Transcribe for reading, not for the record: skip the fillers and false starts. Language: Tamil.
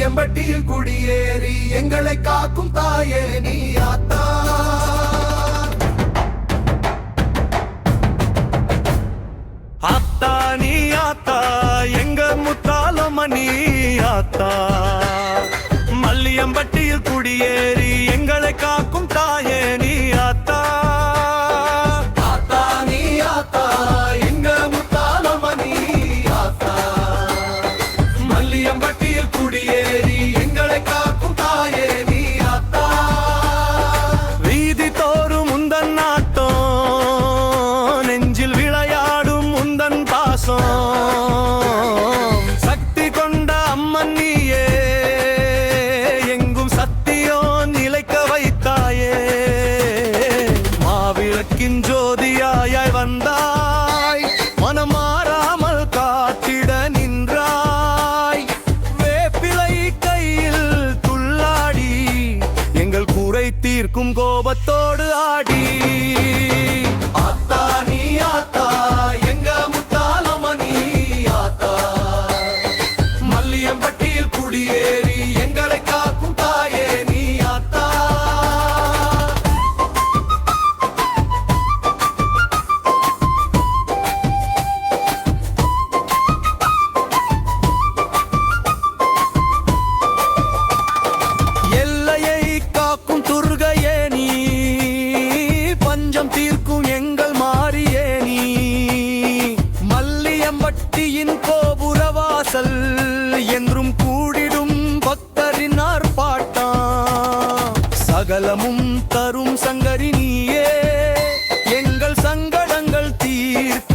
மல்லியம்பட்டியில் குடியேறி எங்களை காக்கும் தாயே நீ ஆத்தா. ஆத்தா நீ ஆத்தா எங்க முத்தாலமணி ஆத்தா. மல்லியம்பட்டியில் குடியேறி எங்களை காக்கும் தாயே நீ ஆத்தா. ஆத்தா நீ ஆத்தா எங்க முத்தாலமணி ஆத்தா. மல்லியம்பட்டியில் குடியேறி எங்களை காக்கும் தாயே நீ ஆத்தா. வீதி தோறும் உந்தன் நாட்டம், நெஞ்சில் விளையாடும் உந்தன் பாசம். சக்தி கொண்ட அம்மன் நீயே, எங்கும் சத்தியம் நிலைக்க வைத்தாயே. மாவிளக்கின் ஜோதியாய் வந்தாய், மனம் மாறாமல் காத்திட நின்றாய். வேப்பிலை கையில் துள்ளாடி எங்கள் குறை தீர்க்கும் கோபத்தோடு ஆடி. ஆத்தா நீ ஆத்தா எங்க முத்தாலமணி ஆத்தா. மல்லியம்பட்டியில் குடியேறி எங்களை காக்கும் தாயே நீ ஆத்தா. எல்லையை காக்கும் துர்கையே நீ, பஞ்சம் தீர்க்கும் எங்கள் மாறியே நீ. மல்லியம்பட்டியின் கோபுரவாசல் என்றும் கூடிடும் பக்தரின் ஆர்ப்பாட்டம். சகலமும் தரும் சங்கரி நீயே, எங்கள் சங்கடங்கள் தீர்க்க